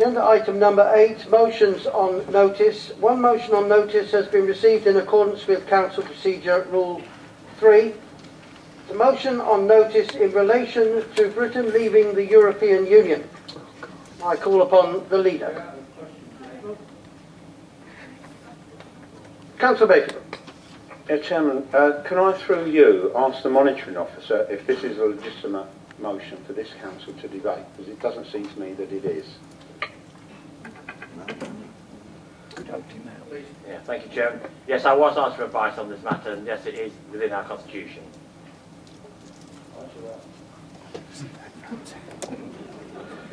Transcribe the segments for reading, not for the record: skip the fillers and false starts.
Agenda item number 8, motions on notice. One motion on notice has been received in accordance with Council Procedure Rule 3. The motion on notice in relation to Britain leaving the European Union. I call upon the leader. Councillor Bayfield. Chairman, can I, through you, ask the monitoring officer if this is a legitimate motion for this council to debate? Because it doesn't seem to me that it is. Yeah, thank you, Chairman. Yes, I was asked for advice on this matter, and yes, it is within our constitution.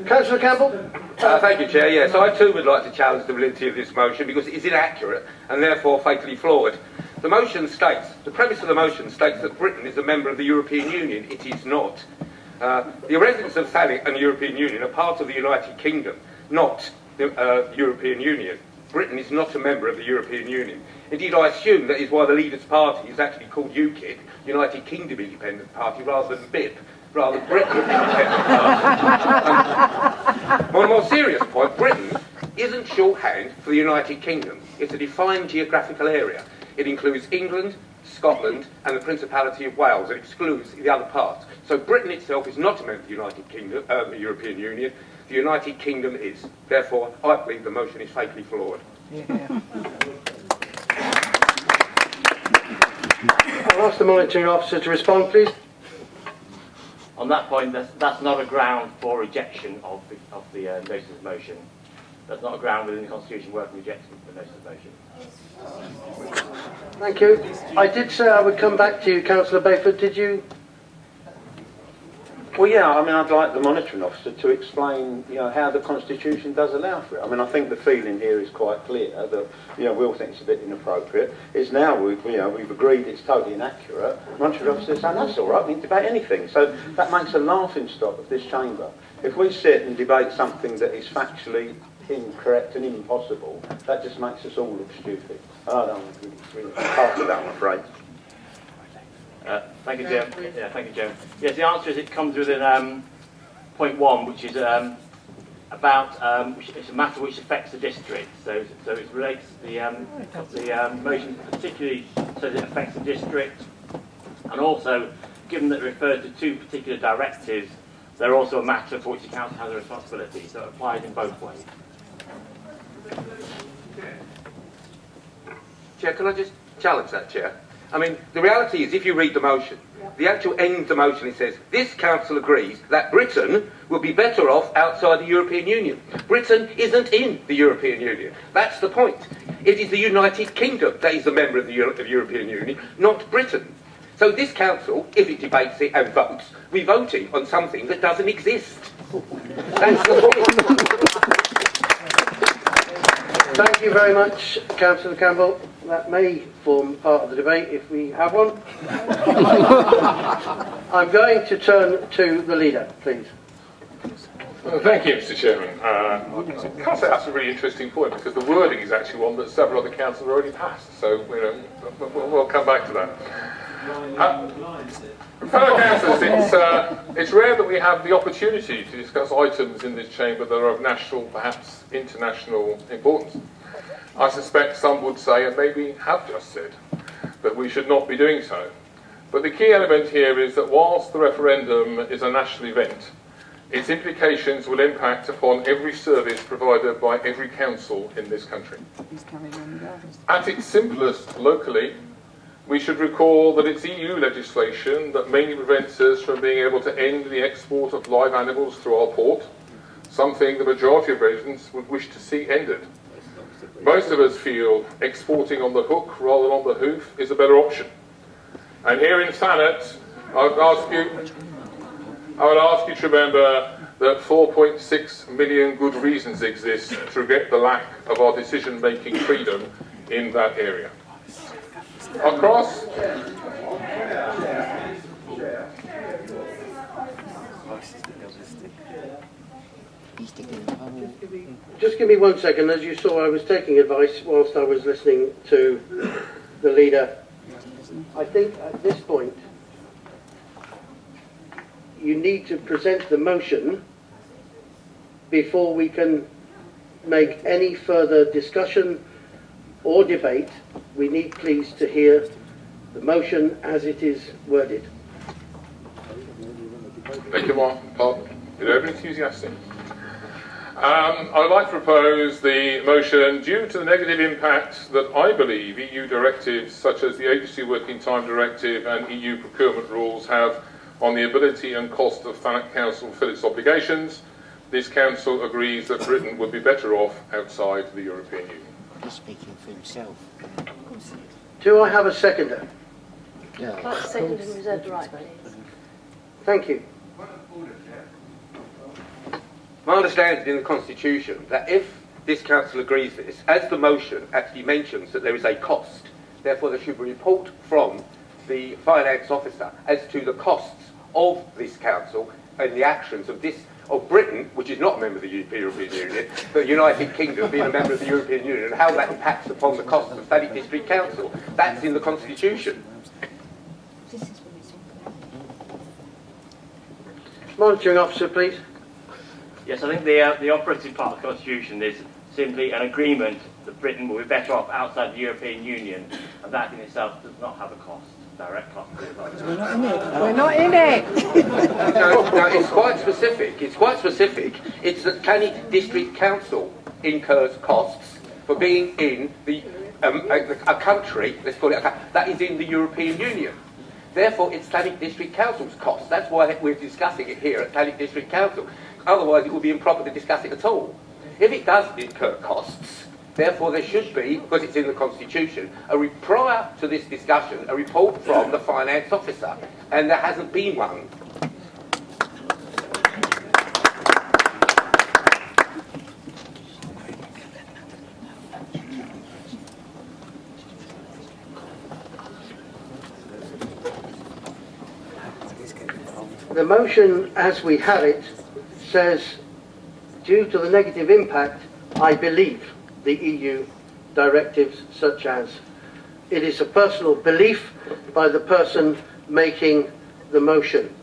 Councillor Campbell. Thank you, Chair. Yes, I too would like to challenge the validity of this motion because it is inaccurate and therefore fatally flawed. The motion states, the premise of the motion states that Britain is a member of the European Union. It is not. The residents of Thanet and the European Union are part of the United Kingdom, not the European Union. Britain is not a member of the European Union. Indeed, I assume that is why the leader's party is actually called UKIP, United Kingdom Independent Party, rather than BIP, rather than Britain Independent Party. On a more serious point, Britain isn't shorthand for the United Kingdom. It's a defined geographical area. It includes England, Scotland and the Principality of Wales. It excludes the other parts. So Britain itself is not a member of the United Kingdom, the European Union. The United Kingdom is. Therefore, I believe the motion is fatally flawed. Yeah. I'll ask the monitoring officer to respond, please. On that point, that's not a ground for rejection of the notice of motion. That's not a ground within the Constitution where rejecting the notice of motion. Thank you. I did say I would come back to you, Councillor Bayford. Did you? Well, yeah, I mean, I'd like the monitoring officer to explain, how the Constitution does allow for it. I mean, I think the feeling here is quite clear that, we all think it's a bit inappropriate. It's now, we've agreed it's totally inaccurate. The monitoring officer says, that's all right, we can debate anything. So that makes a laughing stock of this chamber. If we sit and debate something that is factually incorrect and impossible, that just makes us all look stupid. I don't really pass it that, I'm afraid. Thank you, Jim. Yeah, thank you, Jim. Yes, the answer is it comes within point 1, which is about it's a matter which affects the district. So it relates the motion particularly says it affects the district, and also given that it refers to 2 particular directives, they're also a matter for which the council has a responsibility. So it applies in both ways. Chair, can I just challenge that, Chair? I mean, the reality is, if you read the motion, the actual end of the motion, it says, this council agrees that Britain will be better off outside the European Union. Britain isn't in the European Union. That's the point. It is the United Kingdom that is a member of the European Union, not Britain. So this council, if it debates it and votes, we're voting on something that doesn't exist. That's the point. Thank you very much, Councillor Campbell. That may form part of the debate if we have one. I'm going to turn to the leader, please. Well, thank you, Mr. Chairman. I can't say that's a really interesting point because the wording is actually one that several other councils have already passed. So we'll come back to that. Fellow councillors, it's rare that we have the opportunity to discuss items in this chamber that are of national, perhaps international importance. I suspect some would say, and maybe have just said, that we should not be doing so. But the key element here is that whilst the referendum is a national event, its implications will impact upon every service provided by every council in this country. At its simplest, locally, we should recall that it's EU legislation that mainly prevents us from being able to end the export of live animals through our port, something the majority of residents would wish to see ended. Most of us feel exporting on the hook rather than on the hoof is a better option. And here in Thanet, I would ask you to remember that 4.6 million good reasons exist to regret the lack of our decision-making freedom in that area. Across. Just give me 1 second. As you saw, I was taking advice whilst I was listening to the leader. I think at this point you need to present the motion before we can make any further discussion or debate, we need please to hear the motion as it is worded. Thank you, Mark. You're very enthusiastic. I would like to propose the motion due to the negative impact that I believe EU directives such as the Agency Working Time Directive and EU procurement rules have on the ability and cost of Thanet Council to fulfil its obligations. This Council agrees that Britain would be better off outside the European Union. He's speaking for himself. Do I have a seconder? Like second and reserved right, please. Thank you. My understanding in the Constitution that if this Council agrees this, as the motion actually mentions that there is a cost, therefore there should be a report from the Finance Officer as to the costs of this Council and the actions of Britain, which is not a member of the European Union, but the United Kingdom being a member of the European Union, and how that impacts upon the costs of Thanet District Council. That's in the Constitution. Monitoring Officer, please. Yes, I think the operative part of the Constitution is simply an agreement that Britain will be better off outside the European Union, and that in itself does not have a cost, direct cost. We're not in it. We're not in it. No, it's quite specific. It's quite specific. It's that Thanet District Council incurs costs for being in a country, let's call it that is in the European Union. Therefore, it's Thanet District Council's costs. That's why we're discussing it here at Thanet District Council. Otherwise, it would be improper to discuss it at all. If it does incur costs, therefore there should be, because it's in the Constitution, prior to this discussion, a report from the Finance Officer, and there hasn't been one. The motion as we have it says, due to the negative impact, I believe the EU directives such as. It is a personal belief by the person making the motion.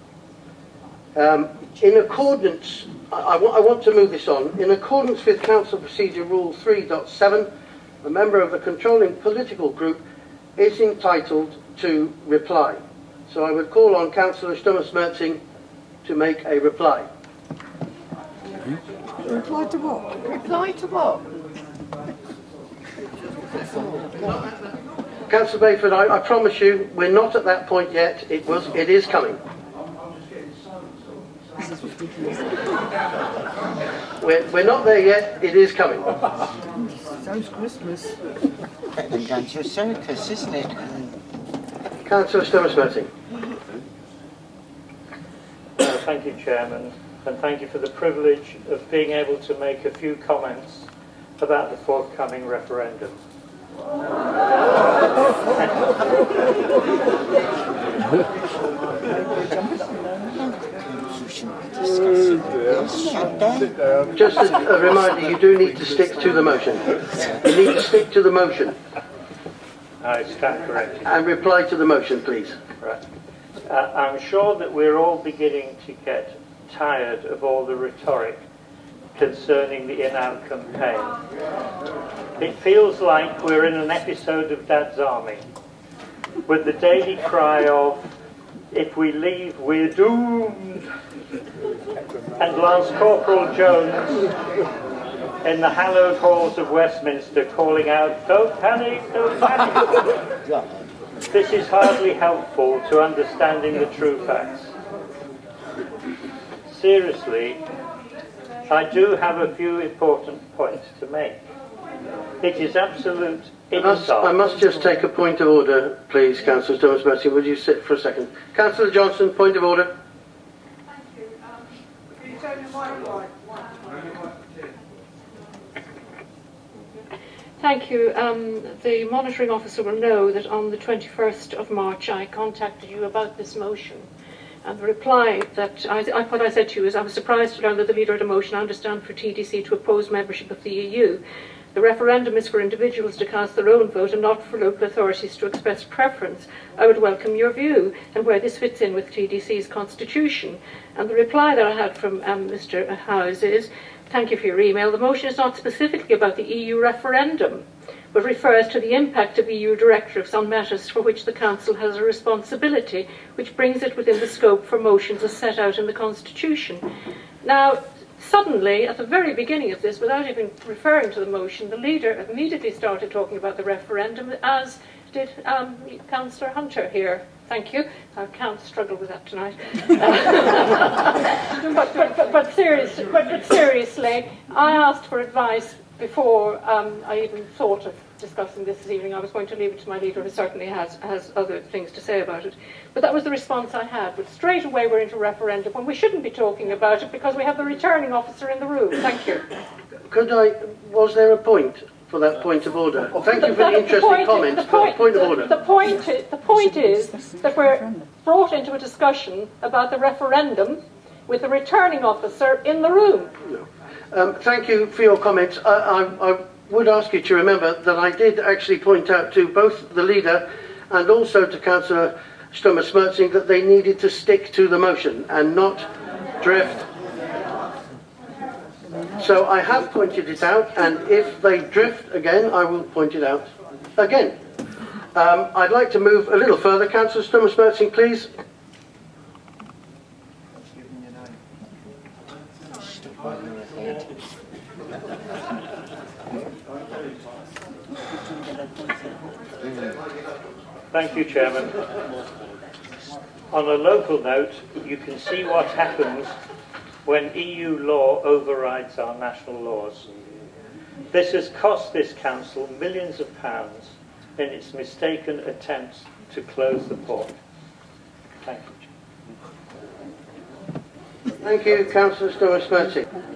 In accordance, I want to move this on. In accordance with Council Procedure Rule 3.7, a member of a controlling political group is entitled to reply. So I would call on Councillor Stummersmertzing to make a reply. Reply to what? Reply to what? Councillor Bayford, I promise you, we're not at that point yet. It is coming. This is ridiculous. We're not there yet. It is coming. So's Christmas. Better than going to a circus, isn't it? Councillor Stummersmertzing. Thank you, Chairman, and thank you for the privilege of being able to make a few comments about the forthcoming referendum. Just a reminder, you do need to stick to the motion. You need to stick to the motion. Is that correct? And reply to the motion, please. Right. I'm sure that we're all beginning to get tired of all the rhetoric concerning the in-out campaign. It feels like we're in an episode of Dad's Army, with the daily cry of, if we leave, we're doomed. And Lance Corporal Jones in the hallowed halls of Westminster calling out, don't panic, don't panic. This is hardly helpful to understanding the true facts. Seriously, I do have a few important points to make. It is absolute insult. I must just take a point of order, please, Councillor Stummersmertzing. Would you sit for a second? Councillor Johnson, point of order. Thank you. Can you turn your mic right? Thank you. The monitoring officer will know that on the 21st of March I contacted you about this motion. And the reply that what I said to you is I was surprised to learn that the leader of the motion understand for TDC to oppose membership of the EU. The referendum is for individuals to cast their own vote and not for local authorities to express preference. I would welcome your view and where this fits in with TDC's constitution. And the reply that I had from Mr. Howes is, thank you for your email. The motion is not specifically about the EU referendum, but refers to the impact of EU directives on matters for which the Council has a responsibility, which brings it within the scope for motions as set out in the Constitution. Now, suddenly, at the very beginning of this, without even referring to the motion, the leader immediately started talking about the referendum, as did Councillor Hunter here. Thank you. I can't struggle with that tonight. but seriously, I asked for advice before I even thought of discussing this evening. I was going to leave it to my leader, who certainly has other things to say about it. But that was the response I had. But straight away we're into referendum when we shouldn't be talking about it because we have the returning officer in the room. Thank you. Was there a point for that point of order? Thank you for the interesting comments, but point of order. The point is that we're brought into a discussion about the referendum with the returning officer in the room. No. Thank you for your comments. I would ask you to remember that I did actually point out to both the leader and also to Councillor Sturmer-Smertsing that they needed to stick to the motion and not drift. So I have pointed it out, and if they drift again, I will point it out again. I'd like to move a little further. Councillor Sturmer-Smertsing, please. Thank you, Chairman. On a local note, you can see what happens when EU law overrides our national laws. This has cost this council millions of pounds in its mistaken attempts to close the port. Thank you. Thank you, Councillor Sturmer-Smertsing.